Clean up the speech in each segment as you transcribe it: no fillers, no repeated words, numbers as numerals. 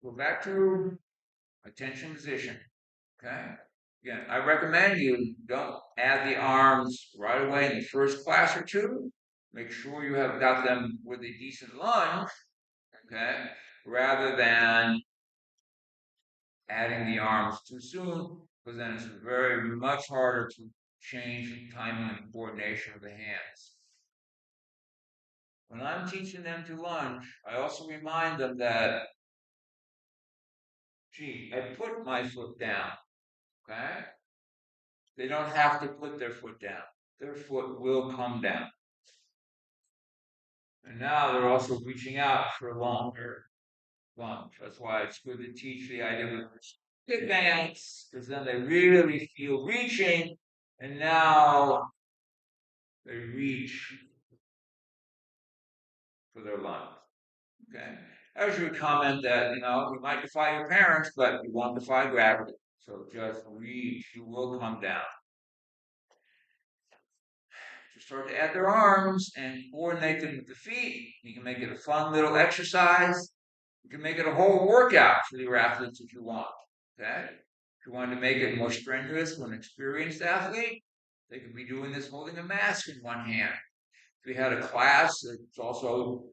Go back to attention position. Okay? Again, I recommend you don't add the arms right away in the first class or two. Make sure you have got them with a decent lunge, okay, rather than adding the arms too soon, because then it's very much harder to change the timing and coordination of the hands. When I'm teaching them to lunge, I also remind them that, gee, I put my foot down, okay? They don't have to put their foot down. Their foot will come down. And now they're also reaching out for a longer lunge. That's why it's good to teach the idea of advance, because then they really feel reaching, and now they reach for their lunge. Okay. As you would comment that, you might defy your parents, but you won't defy gravity. So just reach, you will come down. Just start to add their arms and coordinate them with the feet. You can make it a fun little exercise. You can make it a whole workout for your athletes if you want. Okay? If you want to make it more strenuous for an experienced athlete, they could be doing this holding a mask in one hand. If we had a class that's also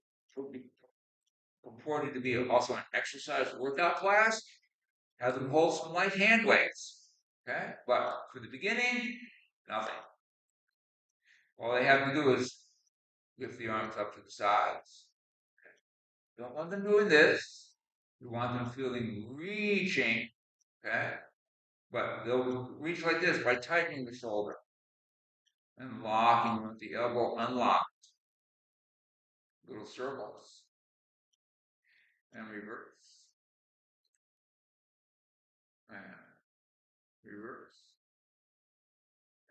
purported to be also an exercise workout class, have them hold some light hand weights. Okay? But for the beginning, nothing. All they have to do is lift the arms up to the sides. Okay? Don't want them doing this. You want them feeling reaching, okay? But they'll reach like this by tightening the shoulder and locking with the elbow unlocked. Little circles. And reverse. And reverse.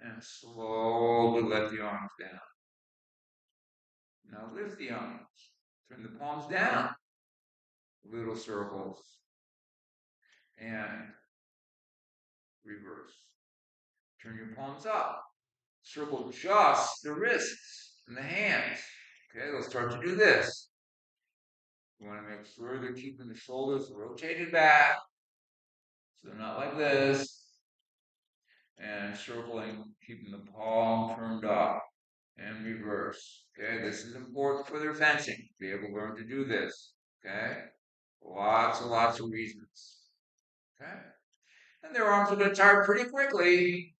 And slowly let the arms down. Now lift the arms. Turn the palms down. Little circles. And reverse. Turn your palms up. Circle just the wrists and the hands. Okay, they'll start to do this. You want to make sure they're keeping the shoulders rotated back. So they're not like this. And circling, keeping the palm turned up. And reverse. Okay, this is important for their fencing. To be able to learn to do this. Okay, lots and lots of reasons. Okay, and their arms will get tired pretty quickly.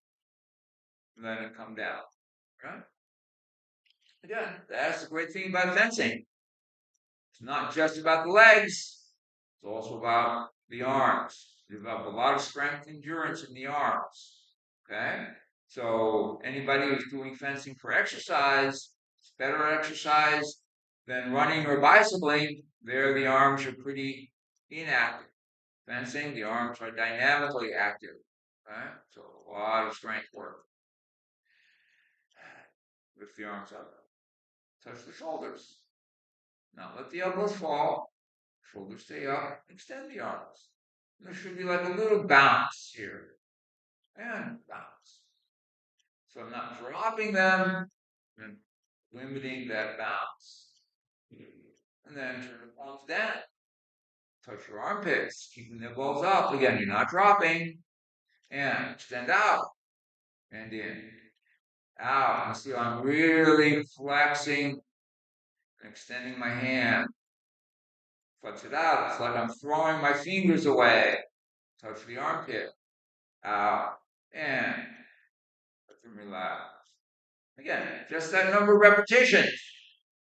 And then it come down. Okay. Again, that's the great thing about fencing. It's not just about the legs. It's also about the arms. You develop a lot of strength and endurance in the arms. Okay. So anybody who's doing fencing for exercise, it's better exercise than running or bicycling. There, the arms are pretty inactive. Fencing, the arms are dynamically active. Okay? So a lot of strength work. Lift the arms up. Touch the shoulders. Now let the elbows fall. Shoulders stay up. Extend the arms. There should be like a little bounce here. And bounce. So I'm not dropping them and limiting that bounce. And then turn the palms down. Touch your armpits, keeping the elbows up. Again, you're not dropping. And extend out. And in. Out. You see, I'm really flexing and extending my hand. Flex it out. It's like I'm throwing my fingers away. Touch the armpit. Out. And let them relax. Again, just that number of repetitions.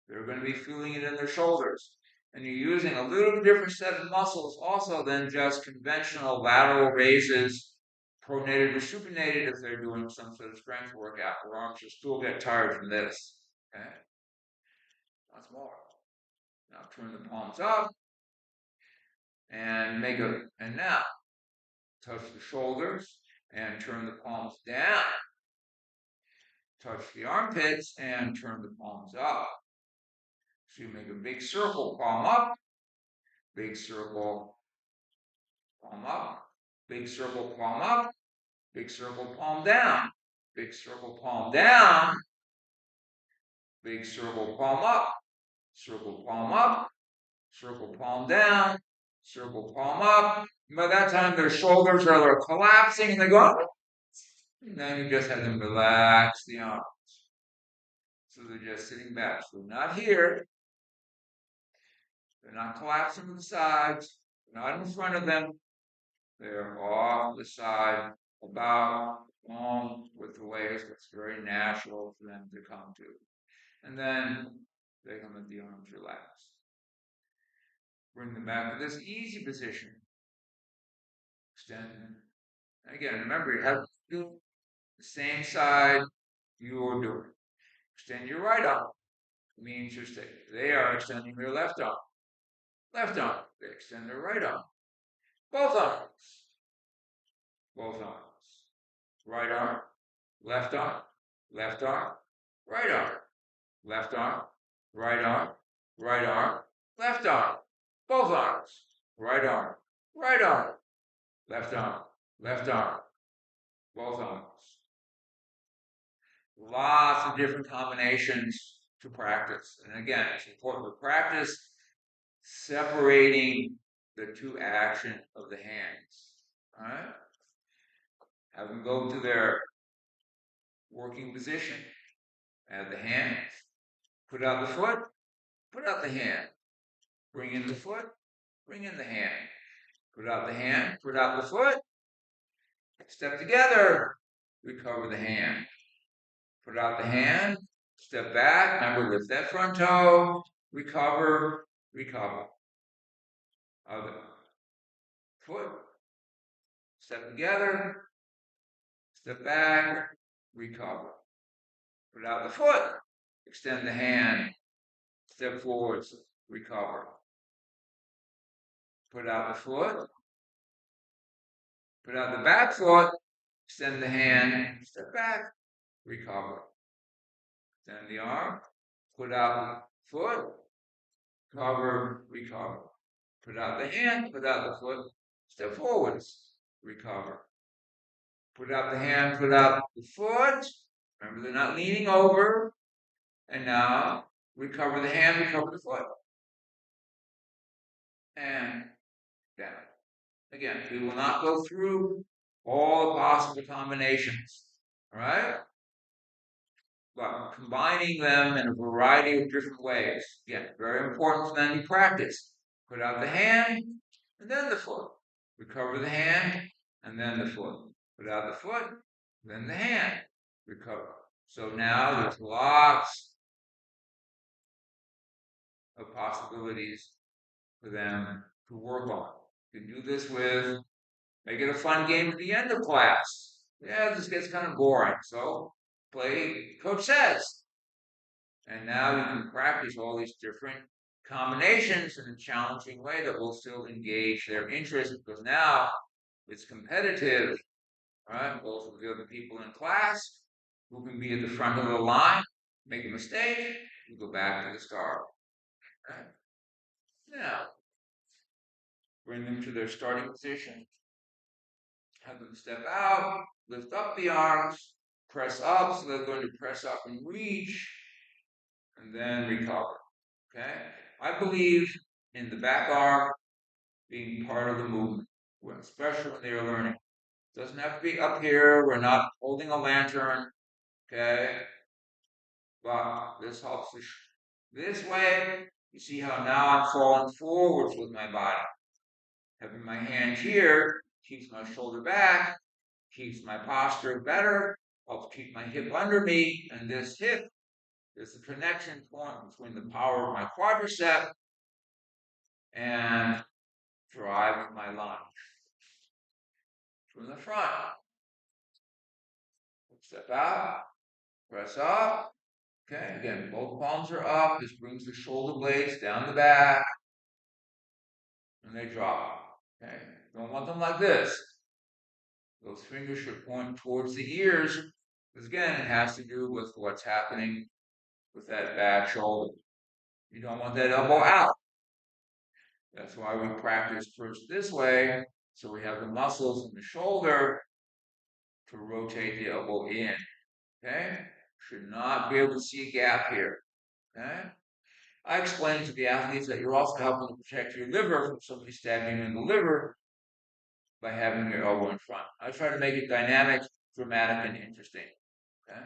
They're going to be feeling it in their shoulders. And you're using a little different set of muscles also than just conventional lateral raises, pronated or supinated if they're doing some sort of strength workout. Their arms will still get tired from this. Okay? Once more. Now turn the palms up and and now touch the shoulders and turn the palms down. Touch the armpits and turn the palms up. So you make a big circle, palm up, big circle, palm up, big circle, palm up, big circle, palm down, big circle, palm down, big circle, palm up, circle, palm up, circle, palm down, Circle palm up. By that time, their shoulders are collapsing and they go up. And then you just have them relax the arms. So they're just sitting back. So not here. They're not collapsing to the sides. They're not in front of them. They're off the side, about along with the waist. It's very natural for them to come to. And then they can let the arms relax. Bring them back to this easy position. Extend. And again, remember, you have to do the same side you're doing. Extend your right arm. Means they are extending their left arm. Left arm. They extend their right arm. Both arms. Both arms. Right arm. Left arm. Left arm. Right arm. Left arm. Right arm. Right arm. Left arm. Both arms. Right arm. Right arm. Left arm. Left arm. Both arms. Lots of different combinations to practice. And again, it's important to practice separating the two actions of the hands. All right? Have them go to their working position. Add the hands. Put out the foot. Put out the hand. Bring in the foot. Bring in the hand. Put out the hand. Put out the foot. Step together. Recover the hand. Put out the hand. Step back. Remember, lift that front toe. Recover. Recover. Other foot. Step together. Step back. Recover. Put out the foot. Extend the hand. Step forwards. Recover. Put out the foot. Put out the back foot. Extend the hand. Step back. Recover. Extend the arm. Put out the foot. Cover. Recover. Put out the hand. Put out the foot. Step forwards. Recover. Put out the hand. Put out the foot. Remember, they're not leaning over. And now, recover the hand. Recover the foot. And down. Again, we will not go through all the possible combinations. All right? But combining them in a variety of different ways. Again, very important for them to practice. Put out the hand, and then the foot. Recover the hand, and then the foot. Put out the foot, then the hand. Recover. So now there's lots of possibilities for them to work on. You can do this with, make it a fun game at the end of class. Yeah, this gets kind of boring, so play Coach Says. And now you can practice all these different combinations in a challenging way that will still engage their interest, because now it's competitive, right? Both with the other people in class, who can be at the front of the line, make a mistake, you go back to the start. Right? Now, bring them to their starting position. Have them step out, lift up the arms, press up, so they're going to press up and reach, and then recover. Okay? I believe in the back arm being part of the movement, especially when they are learning. It doesn't have to be up here. We're not holding a lantern. Okay? But this helps. This way, you see how now I'm falling forwards with my body. Having my hand here keeps my shoulder back, keeps my posture better, helps keep my hip under me, and this hip is the connection point between the power of my quadricep and drive my lunge. From the front. Step out, press up. Okay, again, both palms are up. This brings the shoulder blades down the back. And they drop. Okay, don't want them like this. Those fingers should point towards the ears. Because again, it has to do with what's happening with that back shoulder. You don't want that elbow out. That's why we practice first this way, so we have the muscles in the shoulder to rotate the elbow in. Okay? Should not be able to see a gap here. Okay? I explain to the athletes that you're also helping to protect your liver from somebody stabbing you in the liver by having your elbow in front. I try to make it dynamic, dramatic, and interesting. Okay?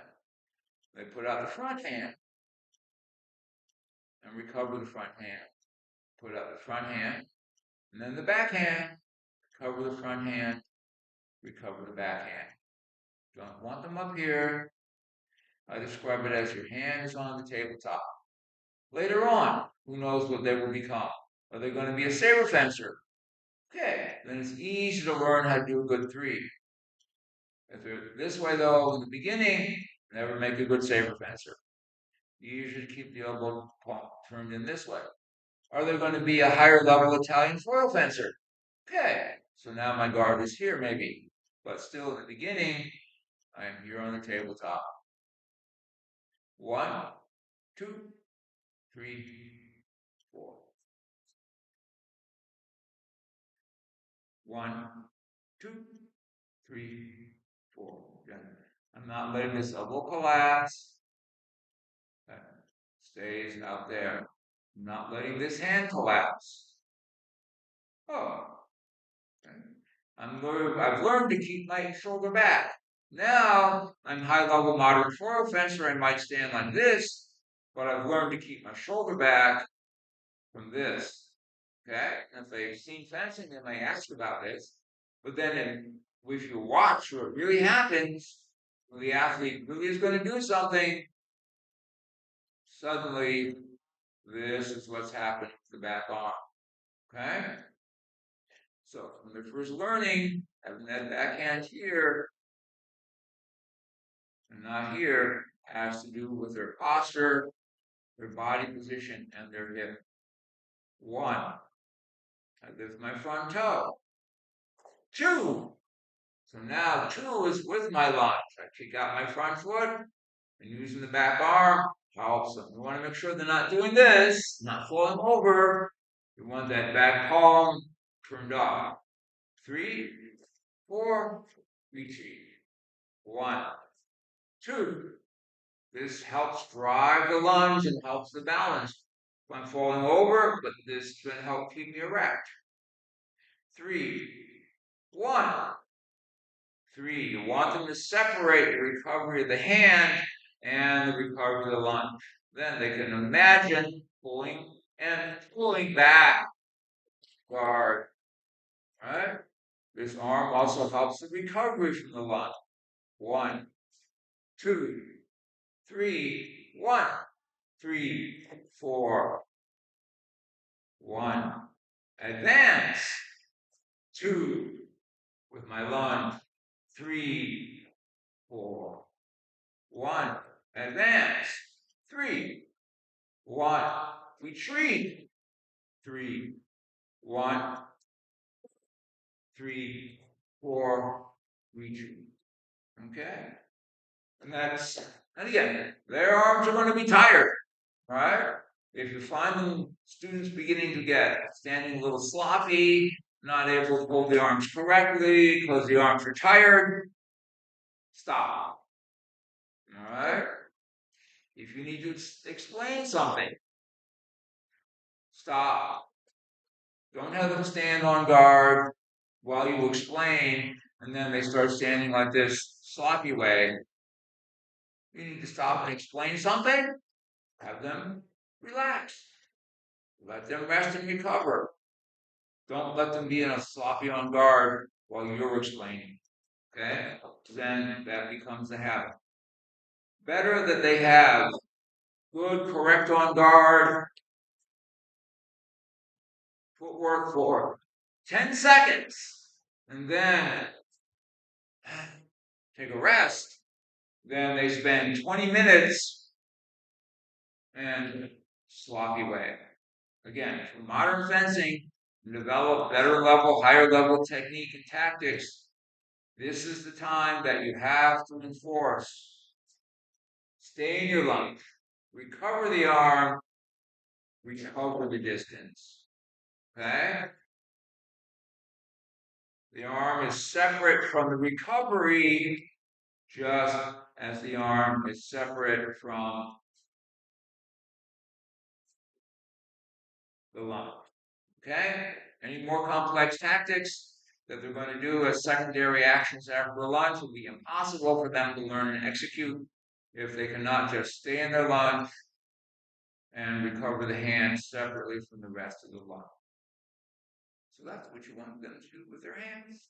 They put out the front hand and recover the front hand. Put out the front hand, and then the back hand, recover the front hand, recover the back hand. Don't want them up here. I describe it as your hand is on the tabletop. Later on, who knows what they will become? Are they going to be a saber fencer? Okay, then it's easy to learn how to do a good 3. If they're this way, though, in the beginning, never make a good saber fencer. You usually keep the elbow turned in this way. Are they going to be a higher level Italian foil fencer? Okay, so now my guard is here, maybe. But still, in the beginning, I'm here on the tabletop. 1, 2, 3, 4. 1, 2, 3, 4. Again, I'm not letting this elbow collapse. Okay. Stays out there. I'm not letting this hand collapse. Oh. Okay. I've learned to keep my shoulder back. Now I'm high level modern foil fencer. I might stand like this, but I've learned to keep my shoulder back from this. Okay? And if they've seen fencing, they may ask about this. But then if you watch what really happens, when the athlete really is going to do something, suddenly this is what's happening to the back arm. Okay? So when they're first learning, having that backhand here and not here has to do with their posture, their body position, and their hip. 1. I lift my front toe. 2. So now 2 is with my lunge. I kick out my front foot and using the back arm helps them. We want to make sure they're not doing this, not falling over. We want that back palm turned off. 3, 4, retreat. 1, 2. This helps drive the lunge and helps the balance. If I'm falling over, but this is going to help keep me erect. 3, 1. 3. You want them to separate the recovery of the hand and the recovery of the lunge. Then they can imagine pulling and pulling back. Guard. Right? This arm also helps the recovery from the lunge. 1, 2, 3, 1, 3, 4, 1. Advance. 2 with my lunge. 3, 4, 1. Advance. 3, 1. Retreat. 3, 1, 3, 4. Retreat. Okay? And again, their arms are going to be tired, right? If you find them, students beginning to get standing a little sloppy, not able to hold the arms correctly because the arms are tired, stop. All right? If you need to explain something, stop. Don't have them stand on guard while you explain, and then they start standing like this sloppy way. You need to stop and explain something. Have them relax. Let them rest and recover. Don't let them be in a sloppy on guard while you're explaining. Okay? Then that becomes the habit. Better that they have good, correct on guard footwork for 10 seconds and then take a rest. Then they spend 20 minutes and sloppy way. Again, for modern fencing, develop better level, higher level technique and tactics. This is the time that you have to enforce. Stay in your lunge. Recover the arm. Recover the distance. Okay? The arm is separate from the recovery, just as the arm is separate from the lunge. Okay? Any more complex tactics that they're going to do as secondary actions after the lunge will be impossible for them to learn and execute if they cannot just stay in their lunge and recover the hands separately from the rest of the lunge. So that's what you want them to do with their hands.